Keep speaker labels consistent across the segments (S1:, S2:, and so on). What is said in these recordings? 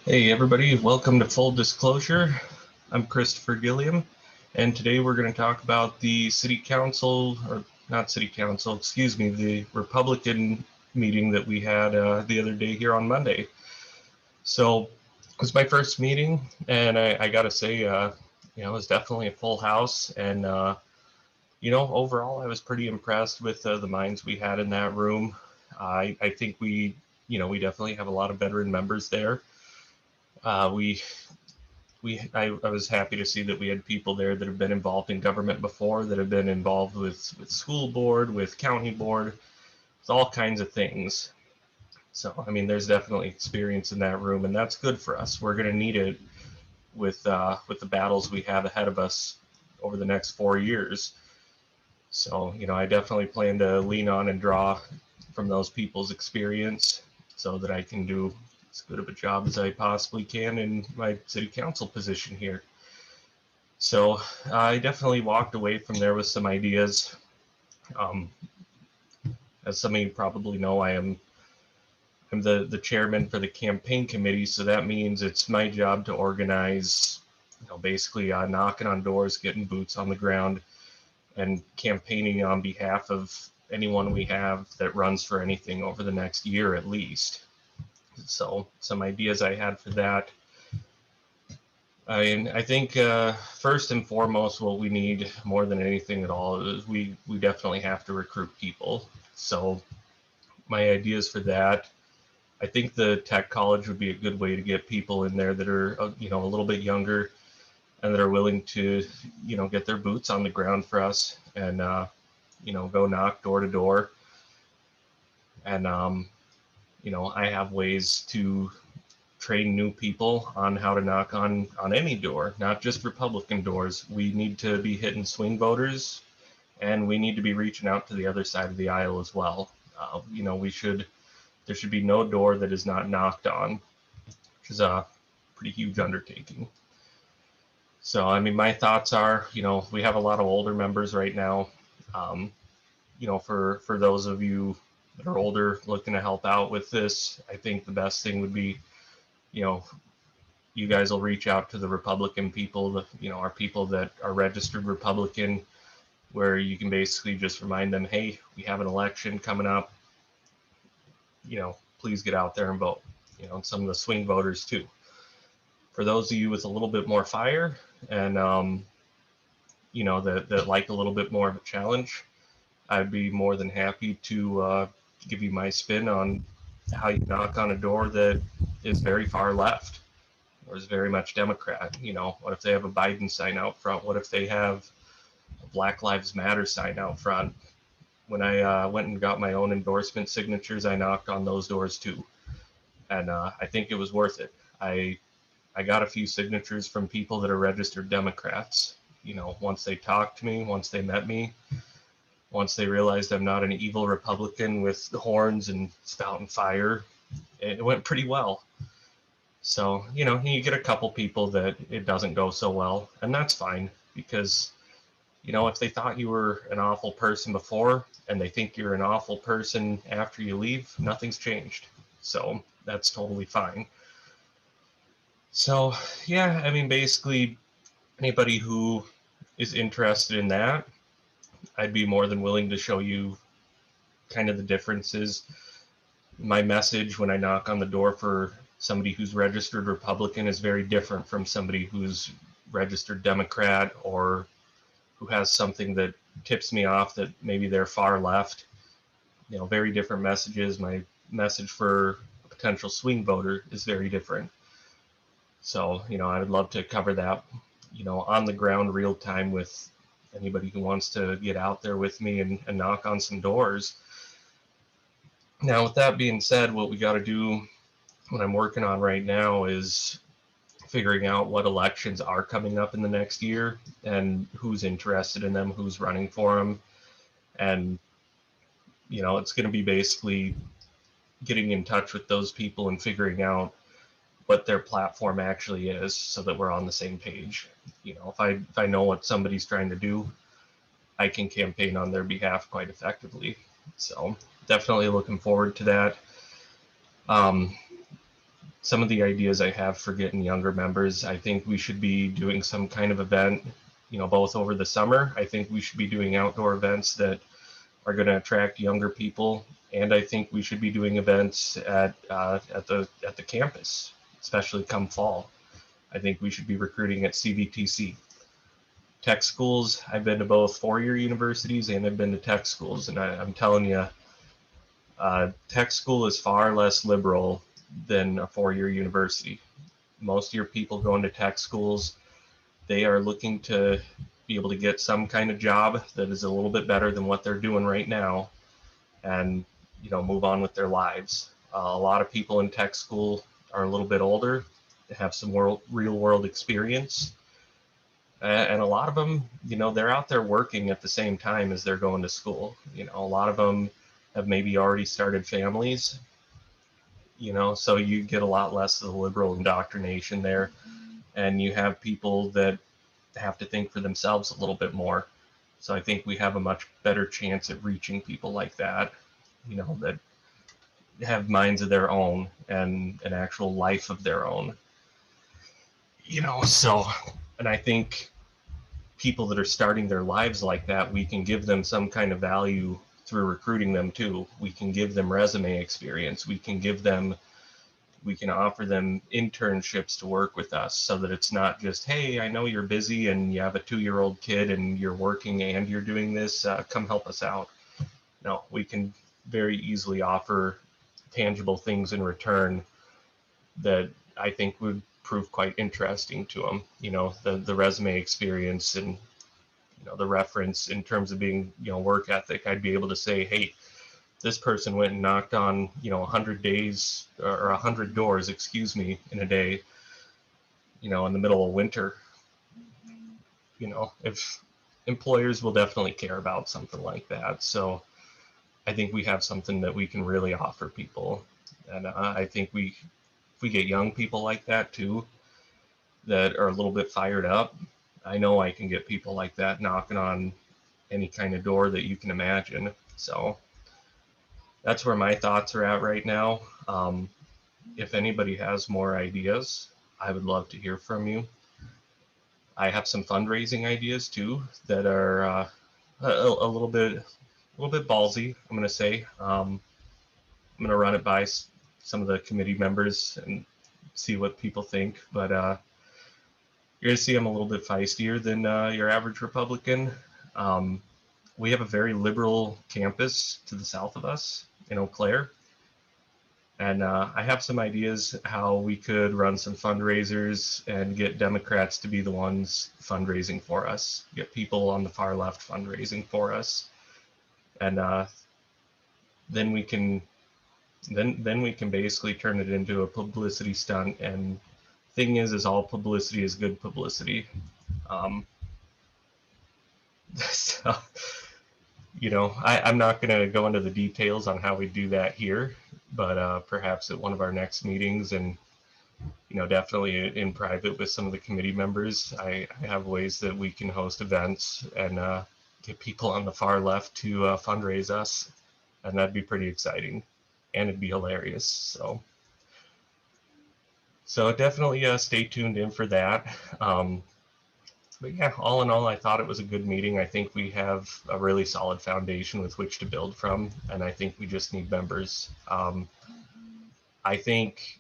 S1: Hey everybody, welcome to Full Disclosure. I'm Christopher Gilliam, and today we're going to talk about the City Council, or not City Council, excuse me, the Republican meeting that we had the other day here on Monday. So it was my first meeting, and I got to say, it was definitely a full house, and overall I was pretty impressed with the minds we had in that room. I think we definitely have a lot of veteran members there. I was happy to see that we had people there that have been involved in government before, that have been involved with school board, with county board, with all kinds of things. So, I mean, there's definitely experience in that room, and that's good for us. We're going to need it with the battles we have ahead of us over the next 4 years. So, I definitely plan to lean on and draw from those people's experience so that I can do as good of a job as I possibly can in my city council position here. So I definitely walked away from there with some ideas. Um, as some of you probably know, I'm the chairman for the campaign committee, so that means it's my job to organize, basically knocking on doors, getting boots on the ground, and campaigning on behalf of anyone we have that runs for anything over the next year at least. So some ideas I had for that. I think first and foremost, what we need more than anything at all is we definitely have to recruit people. So my ideas for that, I think the tech college would be a good way to get people in there that are a little bit younger and that are willing to get their boots on the ground for us and go knock door to door. And I have ways to train new people on how to knock on any door, not just Republican doors. We need to be hitting swing voters, and we need to be reaching out to the other side of the aisle as well. There should be no door that is not knocked on, which is a pretty huge undertaking. So, I mean, my thoughts are, we have a lot of older members right now. Um, for those of you that are older looking to help out with this, I think the best thing would be, you know, you guys will reach out to the Republican people, our people that are registered Republican, where you can basically just remind them, hey, we have an election coming up, please get out there and vote, and some of the swing voters too. For those of you with a little bit more fire and, that like a little bit more of a challenge, I'd be more than happy to give you my spin on how you knock on a door that is very far left or is very much Democrat. What if they have a Biden sign out front? What if they have a Black Lives Matter sign out front? When I went and got my own endorsement signatures, I knocked on those doors too, and I think it was worth it. I got a few signatures from people that are registered Democrats. Once they talked to me, once they met me, once they realized I'm not an evil Republican with horns and spouting fire, it went pretty well. So, you get a couple people that it doesn't go so well, and that's fine because, if they thought you were an awful person before and they think you're an awful person after you leave, nothing's changed. So that's totally fine. So, yeah, I mean, basically, anybody who is interested in that, I'd be more than willing to show you kind of the differences. My message when I knock on the door for somebody who's registered Republican is very different from somebody who's registered Democrat or who has something that tips me off that maybe they're far left. Very different messages. My message for a potential swing voter is very different. So, I would love to cover that, on the ground, real time with anybody who wants to get out there with me and knock on some doors. Now, with that being said, what we got to do, what I'm working on right now is figuring out what elections are coming up in the next year and who's interested in them, who's running for them. And, it's going to be basically getting in touch with those people and figuring out what their platform actually is so that we're on the same page. If I know what somebody's trying to do, I can campaign on their behalf quite effectively. So definitely looking forward to that. Um, some of the ideas I have for getting younger members. I think we should be doing some kind of event, both over the summer. I think we should be doing outdoor events that are going to attract younger people, and I think we should be doing events at the campus, especially come fall. I think we should be recruiting at CVTC. Tech schools, I've been to both four-year universities and I've been to tech schools, and I'm telling you, tech school is far less liberal than a four-year university. Most of your people going to tech schools, they are looking to be able to get some kind of job that is a little bit better than what they're doing right now, and move on with their lives. A lot of people in tech school are a little bit older, they have some real world experience, and a lot of them, they're out there working at the same time as they're going to school. A lot of them have maybe already started families, so you get a lot less of the liberal indoctrination there, and you have people that have to think for themselves a little bit more. So I think we have a much better chance at reaching people like that, that have minds of their own and an actual life of their own. So, and I think people that are starting their lives like that, we can give them some kind of value through recruiting them too. We can give them resume experience. We can offer them internships to work with us, so that it's not just, hey, I know you're busy and you have a 2-year-old kid and you're working and you're doing this, come help us out. No, we can very easily offer tangible things in return that I think would prove quite interesting to them. The resume experience and the reference in terms of being work ethic. I'd be able to say, hey, this person went and knocked on 100 days or 100 doors, in a day, in the middle of winter. If employers will definitely care about something like that. So I think we have something that we can really offer people, and I think if we get young people like that too, that are a little bit fired up, I know I can get people like that knocking on any kind of door that you can imagine. So that's where my thoughts are at right now. If anybody has more ideas, I would love to hear from you. I have some fundraising ideas too that are a little bit ballsy, I'm going to say. I'm going to run it by some of the committee members and see what people think. But you're going to see I'm a little bit feistier than your average Republican. We have a very liberal campus to the south of us in Eau Claire. And I have some ideas how we could run some fundraisers and get Democrats to be the ones fundraising for us, get people on the far left fundraising for us. And then we can basically turn it into a publicity stunt. And thing is all publicity is good publicity. So, I'm not going to go into the details on how we do that here, but perhaps at one of our next meetings, and definitely in private with some of the committee members, I have ways that we can host events and get people on the far left to fundraise us, and that'd be pretty exciting, and it'd be hilarious. So definitely stay tuned in for that. But yeah, all in all, I thought it was a good meeting. I think we have a really solid foundation with which to build from, and I think we just need members. I think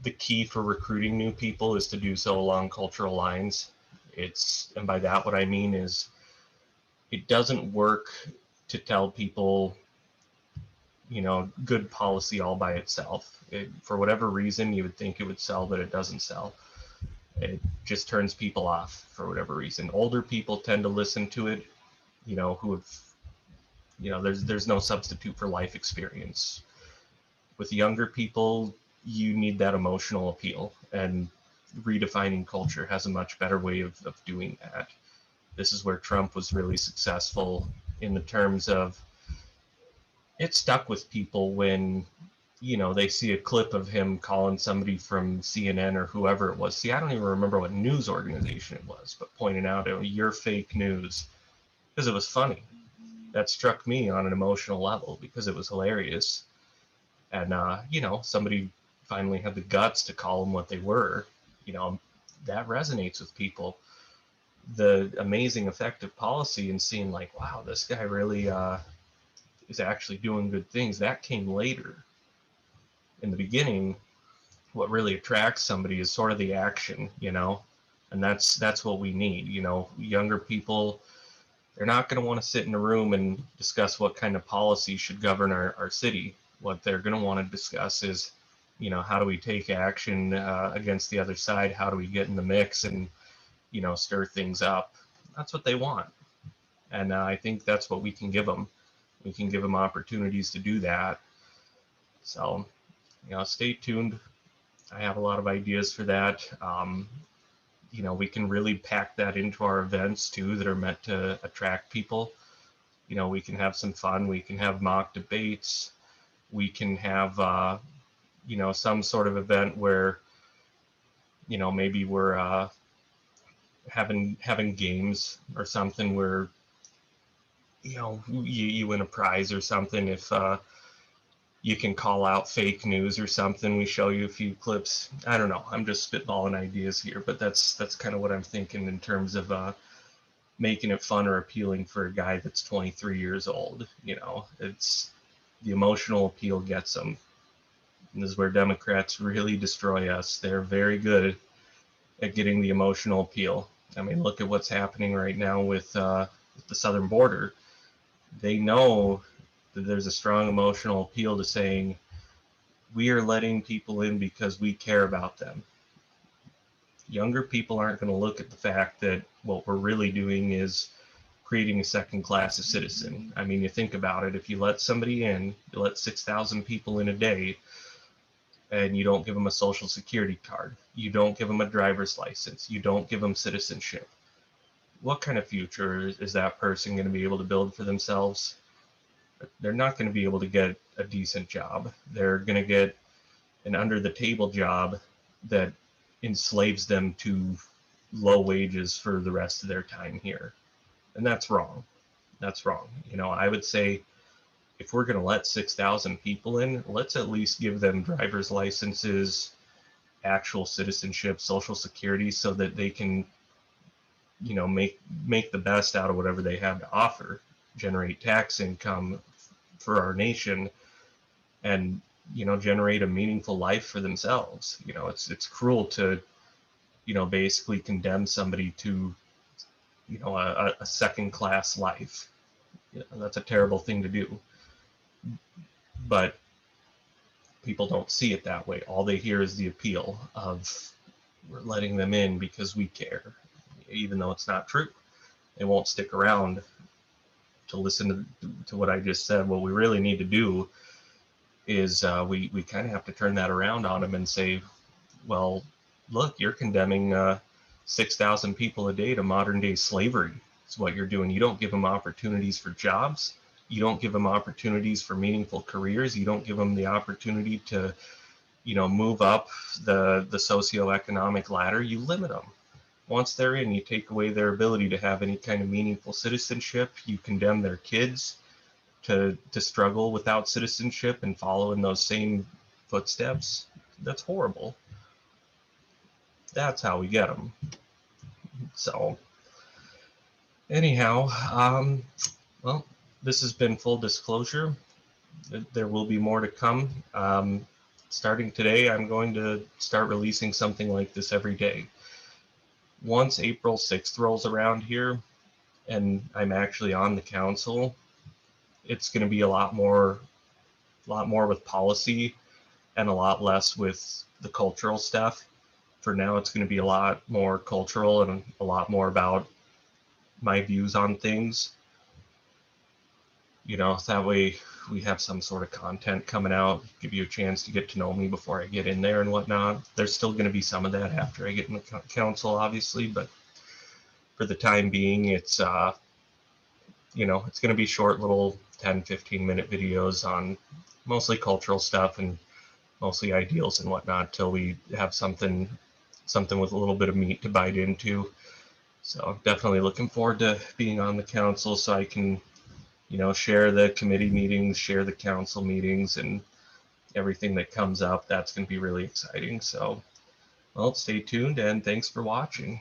S1: the key for recruiting new people is to do so along cultural lines. And by that, what I mean is, it doesn't work to tell people, good policy all by itself. For whatever reason, you would think it would sell, but it doesn't sell. It just turns people off for whatever reason. Older people tend to listen to it, who have, there's no substitute for life experience. With younger people, you need that emotional appeal, and redefining culture has a much better way of doing that. This is where Trump was really successful in the terms of, it stuck with people when they see a clip of him calling somebody from CNN or whoever it was. See, I don't even remember what news organization it was, but pointing out, you're fake news, because it was funny. That struck me on an emotional level because it was hilarious. And, somebody finally had the guts to call them what they were, that resonates with people. The amazing effect of policy and seeing like, wow, this guy really is actually doing good things, that came later. In the beginning, what really attracts somebody is sort of the action, and that's what we need. Younger people, they're not going to want to sit in a room and discuss what kind of policy should govern our city. What they're going to want to discuss is, how do we take action against the other side? How do we get in the mix and, stir things up? That's what they want. And I think that's what we can give them. We can give them opportunities to do that. So, stay tuned. I have a lot of ideas for that. We can really pack that into our events too that are meant to attract people. We can have some fun. We can have mock debates. We can have, some sort of event where, maybe we're having games or something where, you win a prize or something if you can call out fake news or something. We show you a few clips. I don't know. I'm just spitballing ideas here, but that's kind of what I'm thinking in terms of making it fun or appealing for a guy that's 23 years old. It's the emotional appeal gets them. And this is where Democrats really destroy us. They're very good at getting the emotional appeal. I mean, look at what's happening right now with the southern border. They know that there's a strong emotional appeal to saying we are letting people in because we care about them. Younger people aren't going to look at the fact that what we're really doing is creating a second class of citizen. I mean, you think about it, if you let somebody in, you let 6,000 people in a day, and you don't give them a social security card, you don't give them a driver's license, you don't give them citizenship, what kind of future is that person going to be able to build for themselves? They're not going to be able to get a decent job. They're going to get an under the table job that enslaves them to low wages for the rest of their time here. And that's wrong. That's wrong. I would say if we're going to let 6,000 people in, let's at least give them driver's licenses, actual citizenship, social security, so that they can, make the best out of whatever they have to offer, generate tax income for our nation, and generate a meaningful life for themselves. It's cruel to basically condemn somebody to a second class life. That's a terrible thing to do, but people don't see it that way. All they hear is the appeal of we're letting them in because we care, even though it's not true. They won't stick around to listen to what I just said. What we really need to do is we kind of have to turn that around on them and say, well, look, you're condemning 6,000 people a day to modern day slavery. Is what you're doing. You don't give them opportunities for jobs. You don't give them opportunities for meaningful careers. You don't give them the opportunity to, move up the socioeconomic ladder. You limit them. Once they're in, you take away their ability to have any kind of meaningful citizenship. You condemn their kids to struggle without citizenship and follow in those same footsteps. That's horrible. That's how we get them. So anyhow, well, this has been Full Disclosure. There will be more to come. Starting today, I'm going to start releasing something like this every day. Once April 6th rolls around here, and I'm actually on the council, it's going to be a lot more with policy and a lot less with the cultural stuff. For now, it's going to be a lot more cultural and a lot more about my views on things. That way we have some sort of content coming out, give you a chance to get to know me before I get in there and whatnot. There's still going to be some of that after I get in the council, obviously, but for the time being, it's it's going to be short little 10-15 minute videos on mostly cultural stuff and mostly ideals and whatnot till we have something with a little bit of meat to bite into. So definitely looking forward to being on the council so I can share the committee meetings, share the council meetings, and everything that comes up, that's going to be really exciting. So, well, stay tuned and thanks for watching.